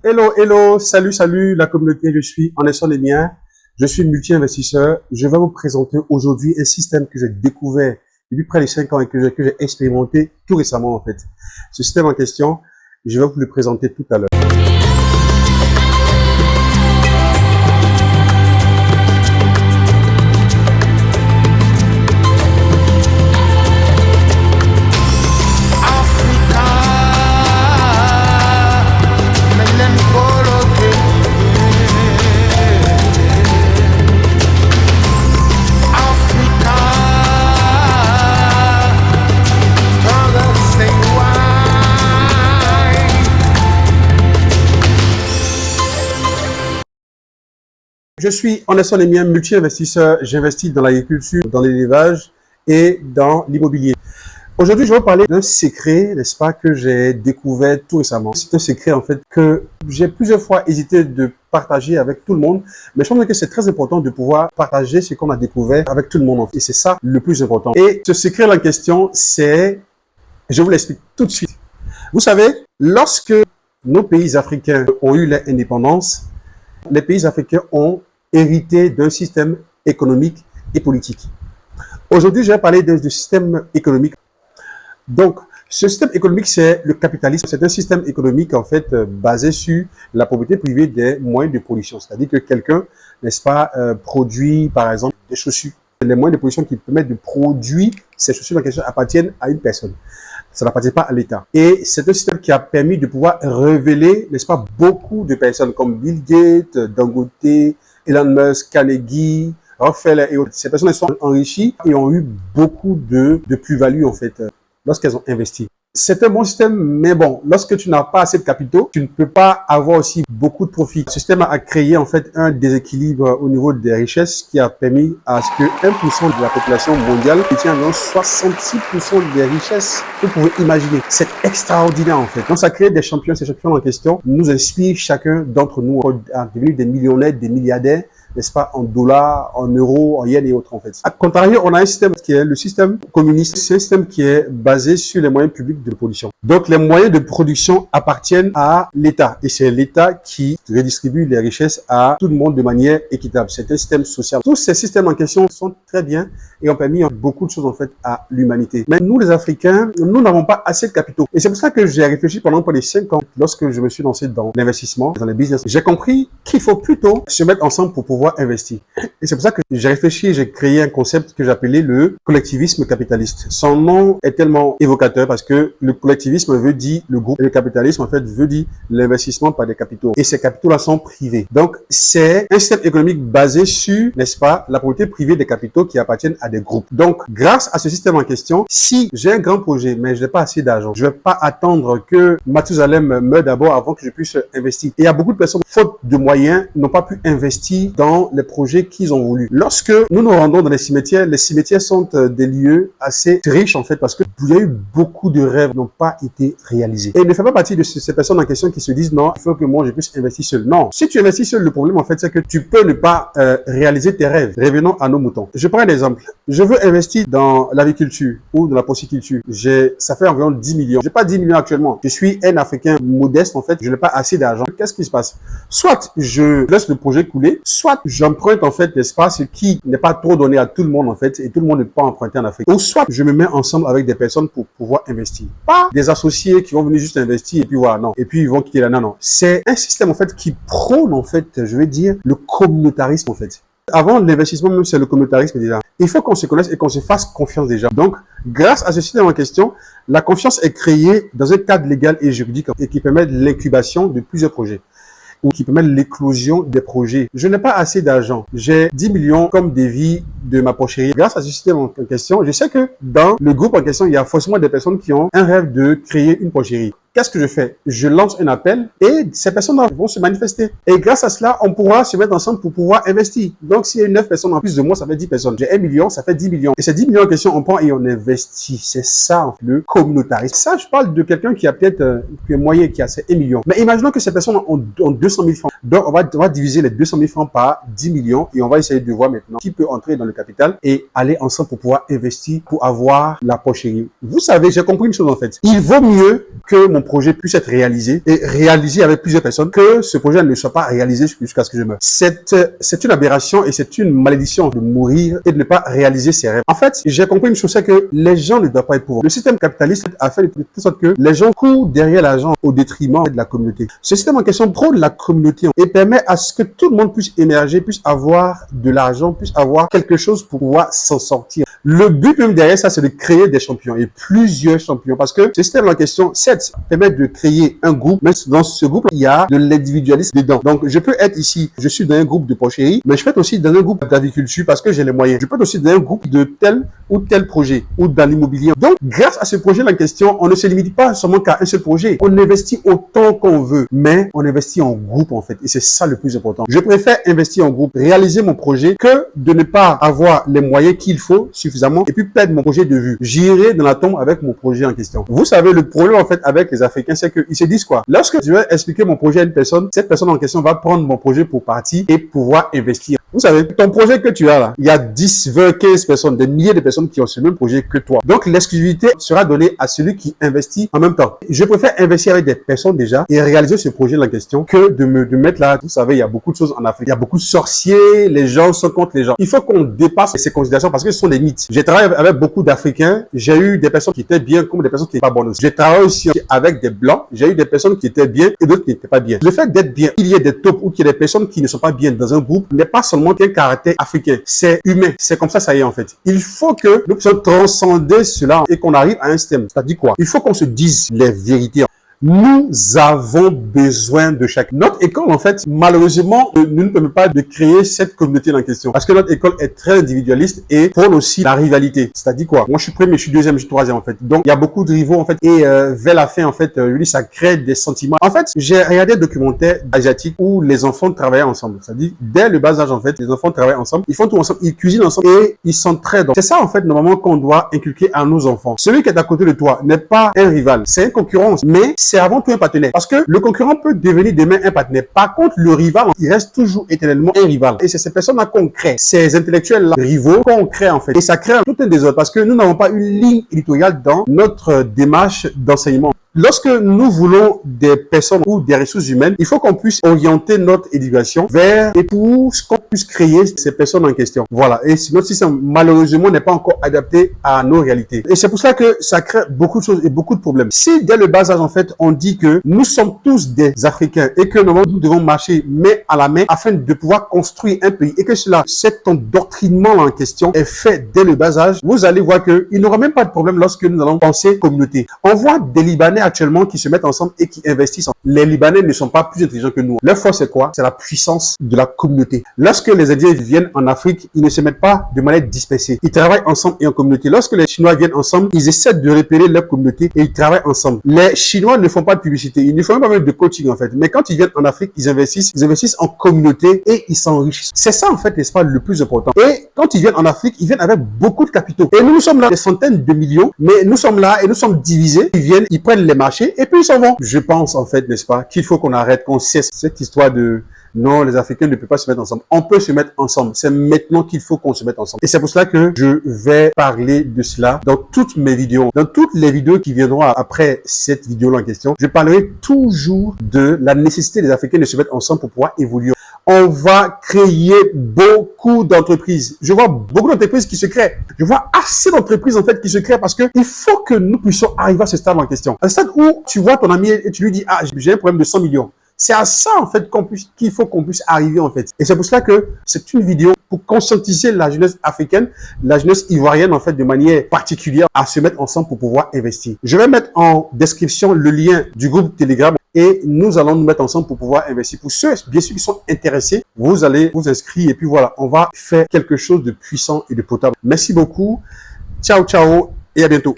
Hello, hello, salut la communauté, je suis Anderson Lemien, je suis multi-investisseur. Je vais vous présenter aujourd'hui un système que j'ai découvert depuis près de 5 ans et que j'ai expérimenté tout récemment en fait. Ce système en question, je vais vous le présenter tout à l'heure. Je suis Anderson Lemien, multi-investisseur. J'investis dans l'agriculture, dans l'élevage et dans l'immobilier. Aujourd'hui, je vais vous parler d'un secret, n'est-ce pas, que j'ai découvert tout récemment. C'est un secret, en fait, que j'ai plusieurs fois hésité de partager avec tout le monde. Mais je pense que c'est très important de pouvoir partager ce qu'on a découvert avec tout le monde. Et c'est ça le plus important. Et ce secret en question, c'est... Je vous l'explique tout de suite. Vous savez, lorsque nos pays africains ont eu leur indépendance, les pays africains ont hérité d'un système économique et politique. Aujourd'hui, je vais parler du système économique. Donc, ce système économique, c'est le capitalisme. C'est un système économique, en fait, basé sur la propriété privée des moyens de production. C'est-à-dire que quelqu'un, n'est-ce pas, produit, par exemple, des chaussures. Les moyens de production qui permettent de produire ces chaussures en question appartiennent à une personne. Ça n'appartient pas à l'État. Et c'est un système qui a permis de pouvoir révéler, n'est-ce pas, beaucoup de personnes comme Bill Gates, Dangote, Elon Musk, Carnegie, Rockefeller et autres. Ces personnes sont enrichies et ont eu beaucoup de plus-value, en fait, lorsqu'elles ont investi. C'est un bon système, mais bon, lorsque tu n'as pas assez de capitaux, tu ne peux pas avoir aussi beaucoup de profit. Ce système a créé en fait un déséquilibre au niveau des richesses qui a permis à ce que 1% de la population mondiale détient environ 66% des richesses que vous pouvez imaginer. C'est extraordinaire en fait. Donc ça crée des champions. Ces champions en question nous inspirent chacun d'entre nous à devenir des millionnaires, des milliardaires, n'est-ce pas, en dollars, en euros, en yens et autres en fait. À contrario, on a un système qui est le système communiste. C'est un système qui est basé sur les moyens publics de production. Donc les moyens de production appartiennent à l'État et c'est l'État qui redistribue les richesses à tout le monde de manière équitable. C'est un système social. Tous ces systèmes en question sont très bien et ont permis beaucoup de choses en fait à l'humanité. Mais nous les Africains, nous n'avons pas assez de capitaux. Et c'est pour ça que j'ai réfléchi pendant près de 5 ans lorsque je me suis lancé dans l'investissement, dans le business. J'ai compris qu'il faut plutôt se mettre ensemble pour pouvoir investir. Et c'est pour ça que j'ai réfléchi, j'ai créé un concept que j'appelais le collectivisme capitaliste. Son nom est tellement évocateur parce que le collectivisme veut dire le groupe et le capitalisme en fait veut dire l'investissement par des capitaux. Et ces capitaux-là sont privés. Donc c'est un système économique basé sur, n'est-ce pas, la propriété privée des capitaux qui appartiennent à des groupes. Donc grâce à ce système en question, si j'ai un grand projet mais je n'ai pas assez d'argent, je ne vais pas attendre que Mathusalem meure d'abord avant que je puisse investir. Et il y a beaucoup de personnes, faute de moyens, n'ont pas pu investir dans les projets qu'ils ont voulu. Lorsque nous nous rendons dans les cimetières sont des lieux assez riches en fait parce que il y a eu beaucoup de rêves qui n'ont pas été réalisés. Et ne fais pas partie de ces personnes en question qui se disent non, il faut que moi je puisse investir seul. Non, si tu investis seul, le problème en fait c'est que tu peux ne pas réaliser tes rêves. Revenons à nos moutons. Je prends un exemple. Je veux investir dans l'agriculture ou dans la porciculture. Ça fait environ 10 millions. J'ai pas 10 millions actuellement. Je suis un Africain modeste en fait. Je n'ai pas assez d'argent. Qu'est-ce qui se passe? Soit je laisse le projet couler, soit j'emprunte en fait l'espace qui n'est pas trop donné à tout le monde en fait et tout le monde ne peut pas emprunter en Afrique. Ou soit je me mets ensemble avec des personnes pour pouvoir investir. Pas des associés qui vont venir juste investir et puis voilà, non. Et puis ils vont quitter là, non, non. C'est un système en fait qui prône en fait, je vais dire, le communautarisme en fait. Avant l'investissement même, c'est le communautarisme déjà. Il faut qu'on se connaisse et qu'on se fasse confiance déjà. Donc, grâce à ce système en question, la confiance est créée dans un cadre légal et juridique et qui permet l'incubation de plusieurs projets ou qui permet l'éclosion des projets. Je n'ai pas assez d'argent. J'ai 10 millions comme devis de ma pocherie. Grâce à ce système en question, je sais que dans le groupe en question, il y a forcément des personnes qui ont un rêve de créer une pocherie. Qu'est-ce que je fais? Je lance un appel et ces personnes vont se manifester. Et grâce à cela, on pourra se mettre ensemble pour pouvoir investir. Donc, s'il y a 9 personnes en plus de moi, ça fait 10 personnes. J'ai 1 million, ça fait 10 millions. Et ces 10 millions en question, on prend et on investit. C'est ça, le communautarisme. Ça, je parle de quelqu'un qui a peut-être qui est moyen, qui a ses 1 million. Mais imaginons que ces personnes ont 200 000 francs. Donc, on va diviser les 200 000 francs par 10 millions et on va essayer de voir maintenant qui peut entrer dans le capital et aller ensemble pour pouvoir investir, pour avoir la pocherie. Vous savez, j'ai compris une chose en fait. Il vaut mieux que mon mon projet puisse être réalisé et réalisé avec plusieurs personnes, que ce projet ne soit pas réalisé jusqu'à ce que je meure. C'est une aberration et c'est une malédiction de mourir et de ne pas réaliser ses rêves. En fait, j'ai compris une chose, c'est que les gens ne doivent pas être pauvres. Le système capitaliste a fait de telle sorte que les gens courent derrière l'argent au détriment de la communauté. Ce système en question prône la communauté et permet à ce que tout le monde puisse émerger, puisse avoir de l'argent, puisse avoir quelque chose pour pouvoir s'en sortir. Le but même derrière ça, c'est de créer des champions et plusieurs champions, parce que ce système en question, certes, permet de créer un groupe, mais dans ce groupe, il y a de l'individualisme dedans. Donc, je peux être ici, je suis dans un groupe de porcherie, mais je peux être aussi dans un groupe d'agriculture parce que j'ai les moyens. Je peux être aussi dans un groupe de tel ou tel projet ou dans l'immobilier. Donc, grâce à ce projet en question, on ne se limite pas seulement qu'à un seul projet. On investit autant qu'on veut, mais on investit en groupe en fait. Et c'est ça le plus important. Je préfère investir en groupe, réaliser mon projet, que de ne pas avoir les moyens qu'il faut suffisamment et puis perdre mon projet de vue. J'irai dans la tombe avec mon projet en question. Vous savez, le problème en fait avec les Africains, c'est qu'ils se disent quoi? Lorsque je vais expliquer mon projet à une personne, cette personne en question va prendre mon projet pour partie et pouvoir investir. Vous savez, ton projet que tu as là, il y a 10, 20, 15 personnes, des milliers de personnes qui ont ce même projet que toi. Donc, l'exclusivité sera donnée à celui qui investit en même temps. Je préfère investir avec des personnes déjà et réaliser ce projet en question que de mettre là. Vous savez, il y a beaucoup de choses en Afrique. Il y a beaucoup de sorciers, les gens sont contre les gens. Il faut qu'on dépasse ces considérations parce que ce sont des mythes. J'ai travaillé avec beaucoup d'Africains. J'ai eu des personnes qui étaient bien comme des personnes qui n'étaient pas bonnes. J'ai travaillé aussi avec des Blancs. J'ai eu des personnes qui étaient bien et d'autres qui n'étaient pas bien. Le fait d'être bien, qu'il y ait des taupes ou qu'il y ait des personnes qui ne sont pas bien dans un groupe n'est pas seulement un caractère africain. C'est humain. C'est comme ça y est en fait. Il faut que nous puissions transcender cela et qu'on arrive à un système. C'est-à-dire quoi? Il faut qu'on se dise les vérités. Nous avons besoin de chacun. Notre école, en fait, malheureusement, ne nous permet pas de créer cette communauté en question. Parce que notre école est très individualiste et prône aussi la rivalité. C'est-à-dire quoi? Moi, je suis premier, je suis deuxième, je suis troisième, en fait. Donc, il y a beaucoup de rivaux, en fait. Et vers la fin, en fait, ça crée des sentiments. En fait, j'ai regardé un documentaire asiatique où les enfants travaillaient ensemble. C'est-à-dire, dès le bas âge, en fait, les enfants travaillent ensemble. Ils font tout ensemble, ils cuisinent ensemble et ils s'entraident. C'est ça, en fait, normalement, qu'on doit inculquer à nos enfants. Celui qui est à côté de toi n'est pas un rival. C'est une concurrence. Mais c'est avant tout un partenaire. Parce que le concurrent peut devenir demain un partenaire. Par contre, le rival, il reste toujours éternellement un rival. Et c'est ces personnes-là qu'on crée. Ces intellectuels-là, rivaux, qu'on crée en fait. Et ça crée tout un désordre parce que nous n'avons pas une ligne éditoriale dans notre démarche d'enseignement. Lorsque nous voulons des personnes ou des ressources humaines, il faut qu'on puisse orienter notre éducation vers et pour qu'on puisse créer ces personnes en question. Voilà. Et notre système, malheureusement, n'est pas encore adapté à nos réalités. Et c'est pour ça que ça crée beaucoup de choses et beaucoup de problèmes. Si dès le bas âge, en fait, on dit que nous sommes tous des Africains et que nous devons marcher main à la main afin de pouvoir construire un pays et que cela, cet endoctrinement en question est fait dès le bas âge, vous allez voir qu'il n'y aura même pas de problème lorsque nous allons penser communauté. On voit des Libanais actuellement qui se mettent ensemble et qui investissent. Les Libanais ne sont pas plus intelligents que nous. Leur force, c'est quoi? C'est la puissance de la communauté. Lorsque les Indiens viennent en Afrique, ils ne se mettent pas de manière dispersée. Ils travaillent ensemble et en communauté. Lorsque les Chinois viennent ensemble, ils essaient de repérer leur communauté et ils travaillent ensemble. Les Chinois ne font pas de publicité. Ils ne font même pas de coaching, en fait. Mais quand ils viennent en Afrique, ils investissent en communauté et ils s'enrichissent. C'est ça, en fait, n'est-ce pas, le plus important. Et quand ils viennent en Afrique, ils viennent avec beaucoup de capitaux. Et nous sommes là, des centaines de millions, mais nous sommes là et nous sommes divisés. Ils viennent, ils prennent les marchés et puis ils s'en vont. Je pense, en fait, n'est-ce pas, qu'il faut qu'on arrête, qu'on cesse cette histoire de non, les Africains ne peuvent pas se mettre ensemble. On peut se mettre ensemble. C'est maintenant qu'il faut qu'on se mette ensemble. Et c'est pour cela que je vais parler de cela dans toutes mes vidéos. Dans toutes les vidéos qui viendront après cette vidéo-là en question, je parlerai toujours de la nécessité des Africains de se mettre ensemble pour pouvoir évoluer. On va créer beaucoup d'entreprises. Je vois beaucoup d'entreprises qui se créent. Je vois assez d'entreprises, en fait, qui se créent parce que il faut que nous puissions arriver à ce stade en question. À ce stade où tu vois ton ami et tu lui dis, ah, j'ai un problème de 100 millions. C'est à ça, en fait, qu'il faut qu'on puisse arriver, en fait. Et c'est pour cela que c'est une vidéo pour conscientiser la jeunesse africaine, la jeunesse ivoirienne, en fait, de manière particulière à se mettre ensemble pour pouvoir investir. Je vais mettre en description le lien du groupe Telegram et nous allons nous mettre ensemble pour pouvoir investir. Pour ceux, bien sûr, qui sont intéressés, vous allez vous inscrire et puis voilà, on va faire quelque chose de puissant et de potable. Merci beaucoup. Ciao, ciao et à bientôt.